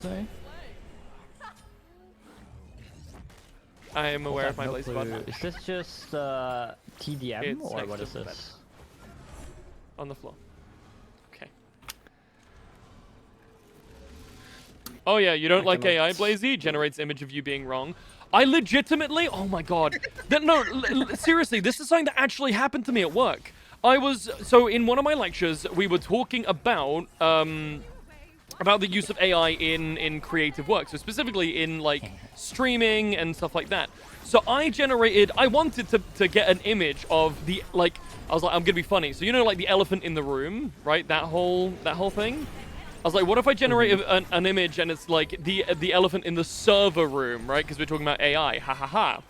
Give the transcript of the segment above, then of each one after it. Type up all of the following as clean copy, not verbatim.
Sorry? I am aware of my No blaze clue. button. Is this just TDM It's or next what to is the bed. this? On the floor. Okay. Oh yeah, you don't like AI, Blazy? Generates image of you being wrong. I legitimately, oh my god. Seriously, this is something that actually happened to me at work. So in one of my lectures, we were talking about the use of AI in creative work. So specifically in like streaming and stuff like that. So I wanted to get an image of the, like, I was like, I'm gonna be funny. So you know, like the elephant in the room, right? That whole thing. I was like, what if I generate an image and it's like the elephant in the server room, right? Because we're talking about AI, ha ha ha.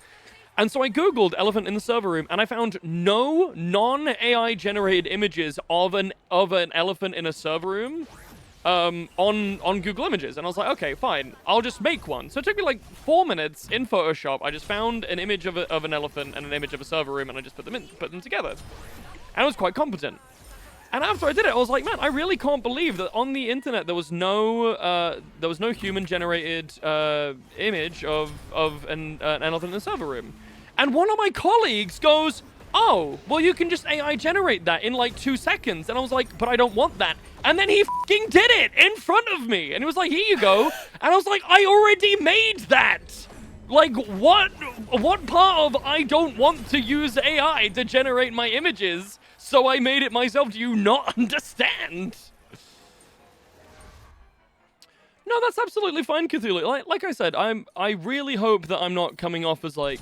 And so I googled elephant in the server room, and I found no non-AI generated images of an elephant in a server room on Google Images. And I was like, okay, fine, I'll just make one. So it took me like 4 minutes in Photoshop. I just found an image of an elephant and an image of a server room, and I just put them together. And it was quite competent. And after I did it, I was like, man, I really can't believe that on the internet there was no human-generated image of an elephant in a server room. And one of my colleagues goes, oh, well, you can just AI generate that in like 2 seconds. And I was like, but I don't want that. And then he f***ing did it in front of me. And he was like, here you go. And I was like, I already made that. Like, what part of I don't want to use AI to generate my images, so I made it myself? Do you not understand? No, that's absolutely fine, Cthulhu. Like I said, I really hope that I'm not coming off as like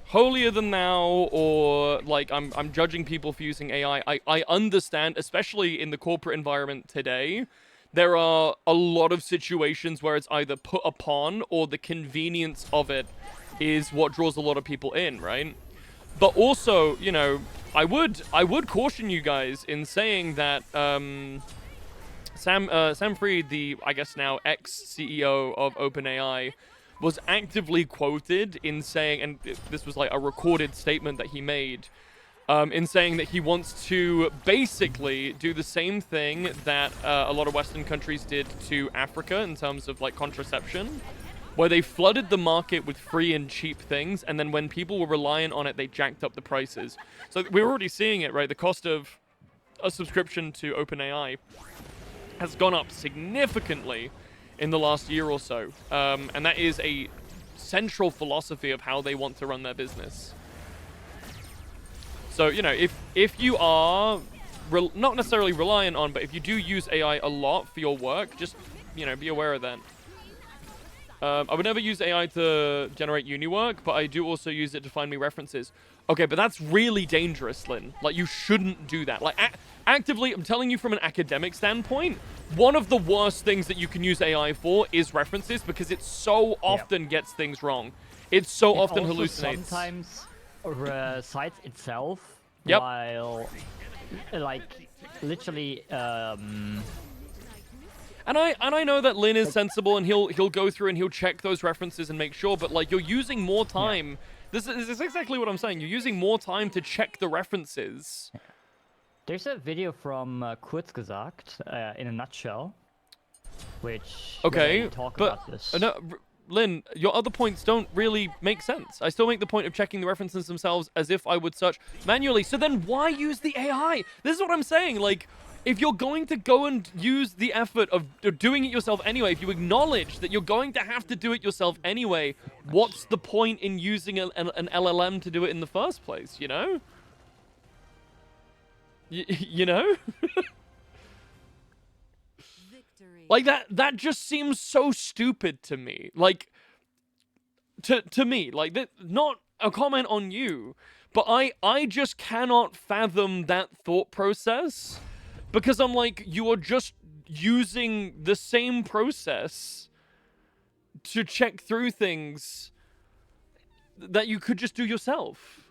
holier than thou, or like I'm judging people for using AI. I understand, especially in the corporate environment today, there are a lot of situations where it's either put upon or the convenience of it is what draws a lot of people in, right? But also, you know, I would caution you guys in saying that Sam Fried, the, I guess now ex-CEO of OpenAI, was actively quoted in saying, and this was like a recorded statement that he made, in saying that he wants to basically do the same thing that a lot of Western countries did to Africa in terms of like contraception, where they flooded the market with free and cheap things, and then when people were reliant on it, they jacked up the prices. So we're already seeing it, right? The cost of a subscription to OpenAI has gone up significantly in the last year or so, and that is a central philosophy of how they want to run their business. So, you know, if you are not necessarily reliant on, but if you do use AI a lot for your work, just, you know, be aware of that. I would never use AI to generate uni work, but I do also use it to find me references. Okay, but that's really dangerous, Lynn. Like, you shouldn't do that. Like, actively, I'm telling you from an academic standpoint, one of the worst things that you can use AI for is references, because it so often gets things wrong. It so often hallucinates. Sometimes recites itself, Yep. while, like, literally, And I know that Lynn is sensible, and he'll go through and he'll check those references and make sure, but like, you're using more time. This is exactly what I'm saying. You're using more time to check the references. There's a video from Kurzgesagt, in a nutshell, which okay, they talk but about this. No, Lynn, your other points don't really make sense. I still make the point of checking the references themselves as if I would search manually. So then why use the AI? This is what I'm saying. Like, if you're going to go and use the effort of doing it yourself anyway, if you acknowledge that you're going to have to do it yourself anyway, what's the point in using an LLM to do it in the first place, you know? You know? Like, that just seems so stupid to me. Like, to me, like, that, not a comment on you, but I just cannot fathom that thought process, because I'm like, you are just using the same process to check through things that you could just do yourself.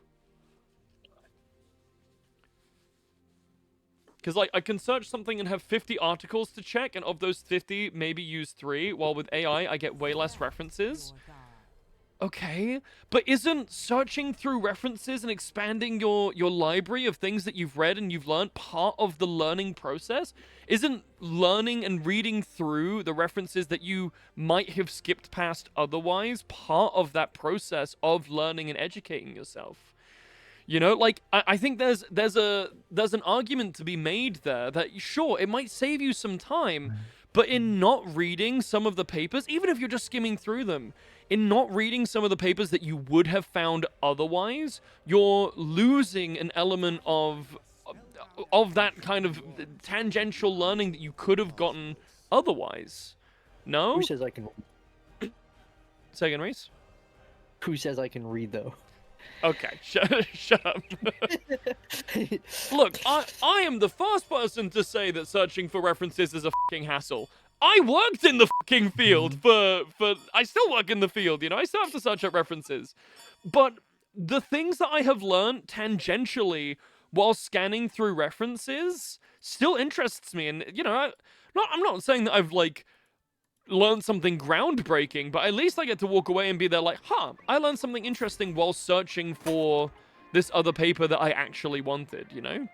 Because, like, I can search something and have 50 articles to check, and of those 50, maybe use 3, while with AI, I get way less references. Okay, but isn't searching through references and expanding your library of things that you've read and you've learned part of the learning process? Isn't learning and reading through the references that you might have skipped past otherwise part of that process of learning and educating yourself? You know, like I think there's an argument to be made there that sure, it might save you some time, but in not reading some of the papers, even if you're just skimming through them, in not reading some of the papers that you would have found otherwise, you're losing an element of that kind of tangential learning that you could have gotten otherwise. No? Who says I can? Say again, Reese? Who says I can read though? Okay, shut up. Look, I am the first person to say that searching for references is a fucking hassle. I worked in the fucking field for I still work in the field, you know, I still have to search up references. But the things that I have learned tangentially while scanning through references still interests me. And, you know, I'm not saying that I've, like, learned something groundbreaking, but at least I get to walk away and be there like, huh, I learned something interesting while searching for this other paper that I actually wanted, you know?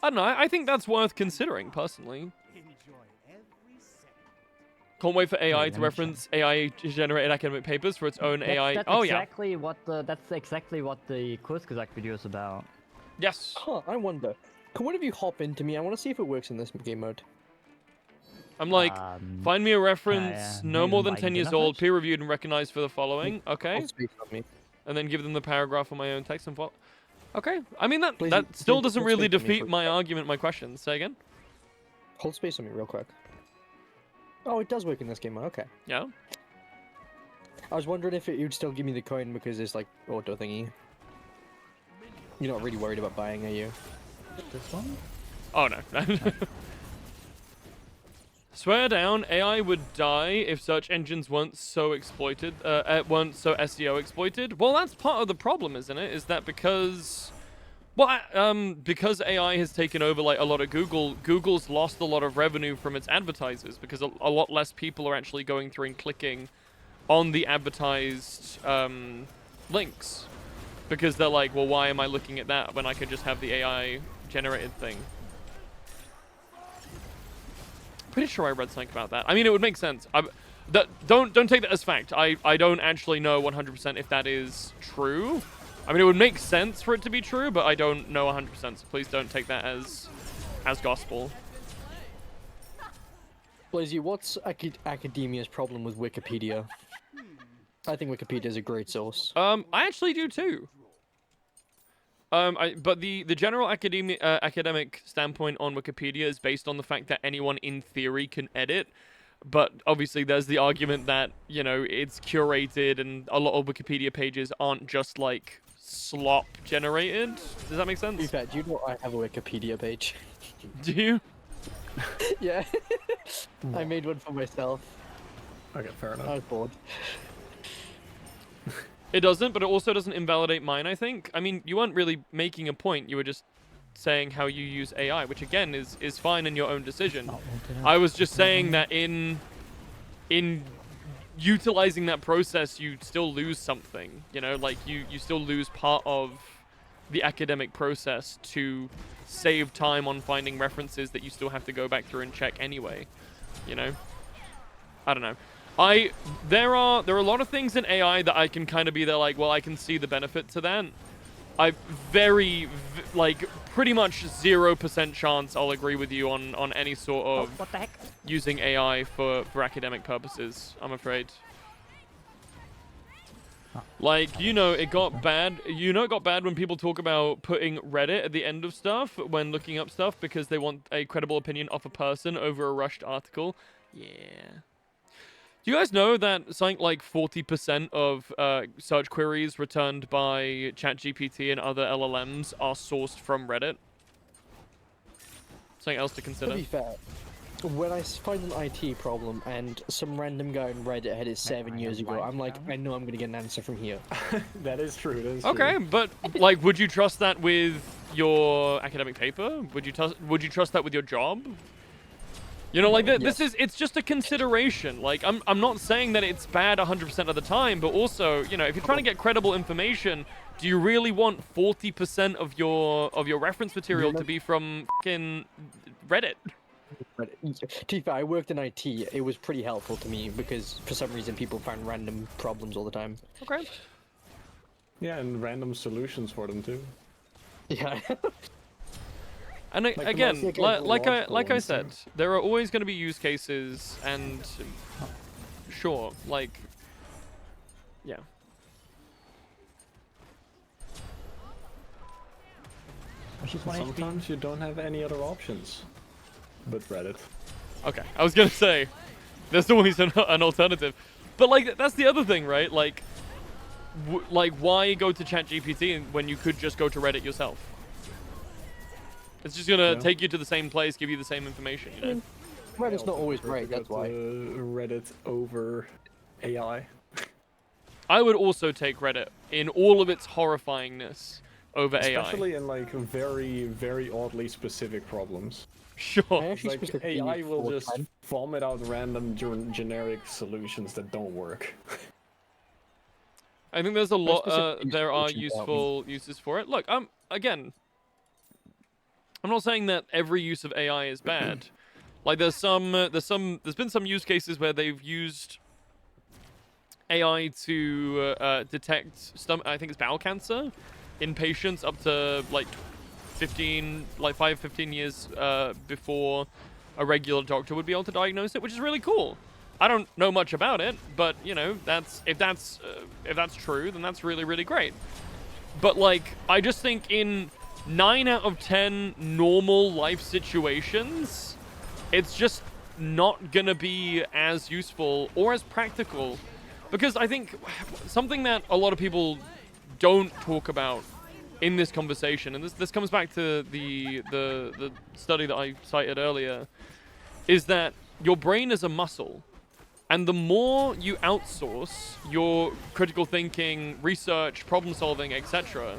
I don't know, I think that's worth considering, personally. Can't wait for AI to reference AI-generated academic papers for its own AI. That's oh, exactly yeah. That's exactly what the Kurzgesagt video is about. Yes. Huh, I wonder. Can one of you hop into me? I want to see if it works in this game mode. I'm like, find me a reference no more than like 10 years benefit? old, peer-reviewed and recognized for the following. Okay. Hold space on me. And then give them the paragraph on my own text and follow. Okay. I mean, that Please, still please doesn't hold really space on me, defeat please. my argument, my question. Say again? Hold space on me real quick. Oh, it does work in this game mode. Okay. Yeah? I was wondering if you'd still give me the coin because it's like auto thingy. You're not really worried about buying, are you? This one? Oh, no. Swear down, AI would die if search engines weren't so exploited, weren't so SEO exploited. Well, that's part of the problem, isn't it? Is that because... Well, because AI has taken over, like, a lot of Google's lost a lot of revenue from its advertisers because a lot less people are actually going through and clicking on the advertised, links. Because they're like, well, why am I looking at that when I could just have the AI-generated thing? Pretty sure I read something about that. I mean, it would make sense. Don't take that as fact. I don't actually know 100% if that is true. I mean, it would make sense for it to be true, but I don't know 100%, so please don't take that as gospel. Blazy, what's academia's problem with Wikipedia? I think Wikipedia is a great source. I actually do too. But the general academic standpoint on Wikipedia is based on the fact that anyone in theory can edit. But obviously there's the argument that, you know, it's curated and a lot of Wikipedia pages aren't just like slop generated. Does that make sense? In fact, you know I have a Wikipedia page. Do you? Yeah. I made one for myself. Okay, fair enough. I was bored. It doesn't, but it also doesn't invalidate mine, I think. I mean, you weren't really making a point. You were just saying how you use AI, which again is fine in your own decision. I was just saying that in utilizing that process, you still lose something. You know, like you still lose part of the academic process to save time on finding references that you still have to go back through and check anyway. You know? I don't know. There are a lot of things in AI that I can kind of be there like, well, I can see the benefit to that. I like pretty much 0% chance I'll agree with you on any sort of what the heck? using AI for academic purposes, I'm afraid. Like, you know, it got bad. You know, it got bad when people talk about putting Reddit at the end of stuff when looking up stuff because they want a credible opinion of a person over a rushed article. Yeah. Do you guys know that something like 40% of search queries returned by ChatGPT and other LLMs are sourced from Reddit? Something else to consider. To be fair, when I find an IT problem and some random guy on Reddit had it 7 years ago, I'm like, I know I'm gonna get an answer from here. That is true. That is Okay, true. but like, would you trust that with your academic paper? Would you trust that with your job? You know, like it's just a consideration. Like I'm not saying that it's bad 100% of the time, but also, you know, if you're trying to get credible information, do you really want 40% of your reference material to be from fucking Reddit? But to be fair, I worked in IT. It was pretty helpful to me because for some reason people found random problems all the time. Okay. Yeah, and random solutions for them too. Yeah. And Like again, the most like I logical said, ones, there are always going to be use cases, and sure, like, yeah. She's 1 HP. Sometimes you don't have any other options but Reddit. Okay, I was gonna say, there's always an alternative, but like that's the other thing, right? Like, why go to ChatGPT when you could just go to Reddit yourself? It's just gonna take you to the same place, give you the same information, you know? Reddit's not always right, that's why. Reddit over AI. I would also take Reddit in all of its horrifyingness over Especially in like very, very oddly specific problems. Sure. Actually Like specifically AI will for just time. vomit out random generic solutions that don't work. I think there's a lot. specific There are solutions useful uses for it. Look, again, I'm not saying that every use of AI is bad. Like there's been some use cases where they've used AI to detect I think it's bowel cancer in patients up to like 15 years before a regular doctor would be able to diagnose it, which is really cool. I don't know much about it, but you know, if that's true, then that's really, really great. But like, I just think in 9 out of 10 normal life situations, it's just not gonna be as useful or as practical, because I think something that a lot of people don't talk about in this conversation, and this comes back to the study that I cited earlier, is that your brain is a muscle. And the more you outsource your critical thinking, research, problem solving, etc.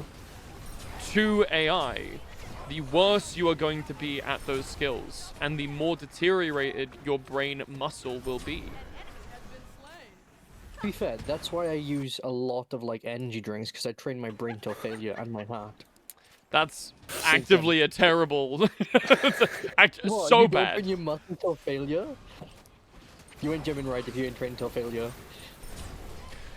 to AI, the worse you are going to be at those skills, and the more deteriorated your brain muscle will be. To be fair, that's why I use a lot of like energy drinks, because I train my brain till failure and my heart. That's actively a terrible... What, so you don't bad. train your muscle till failure? You ain't gymming right if you ain't trained till failure.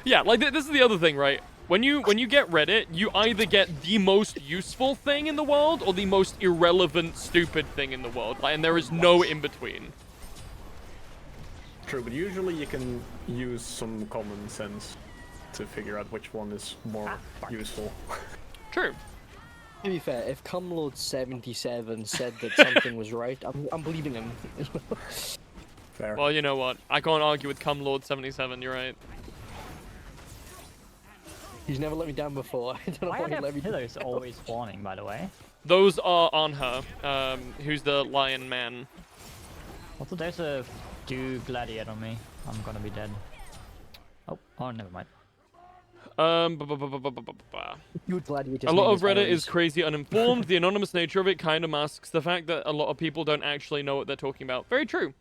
Yeah, like this is the other thing, right? When you get Reddit, you either get the most useful thing in the world or the most irrelevant, stupid thing in the world, and there is no in between. True, but usually you can use some common sense to figure out which one is more useful. True. To be fair, if Cumlord77 said that something was right, I'm believing him. Fair. Well, you know what? I can't argue with Cumlord77. You're right. He's never let me down before. I don't know Why why are he there let me down. pillars always spawning, by the way? Those are on her, who's the lion man. Also, there's a gladiator on me. I'm gonna be dead. Oh, never mind. You gladiators A lot name of Reddit Aries. is crazy uninformed. The anonymous nature of it kind of masks the fact that a lot of people don't actually know what they're talking about. Very true.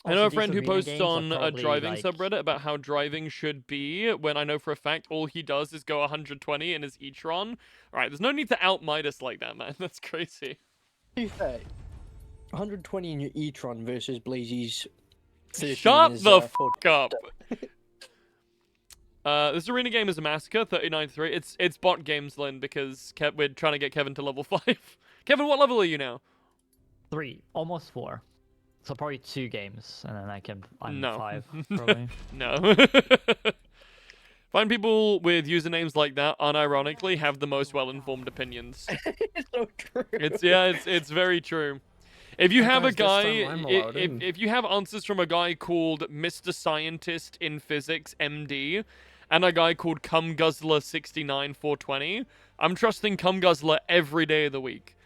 I know a friend who posts on a driving subreddit about how driving should be, when I know for a fact all he does is go 120 in his e-tron. Alright, there's no need to out Midas like that, man. That's crazy. To be fair, 120 in your e-tron versus Blazy's 13 Shut is, the 40. fuck up. This arena game is a massacre, 39-3. It's bot games, Lynn, because we're trying to get Kevin to level 5. Kevin, what level are you now? 3, almost 4. So probably 2 games, and then I'm No. 5, probably. No. Find people with usernames like that, unironically, have the most well-informed opinions. It's so true. It's very true. If you have a Guys, guy, this time I'm allowed in. if you have answers from a guy called Mr. Scientist in Physics, MD, and a guy called Cumguzzler 69420, I'm trusting Cumguzzler every day of the week.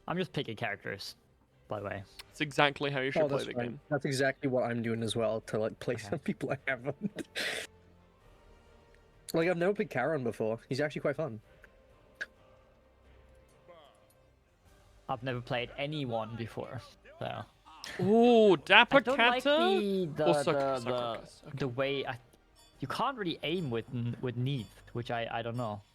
I'm just picking characters, by the way. It's exactly how you should play that's the fine. game. That's exactly what I'm doing as well, to like play some people I haven't. Like, I've never played Charon before. He's actually quite fun. I've never played anyone before, so. Ooh, I Dapper don't like Kata? the, Or the, Socrates, okay. the way you can't really aim with Neath, which I don't know.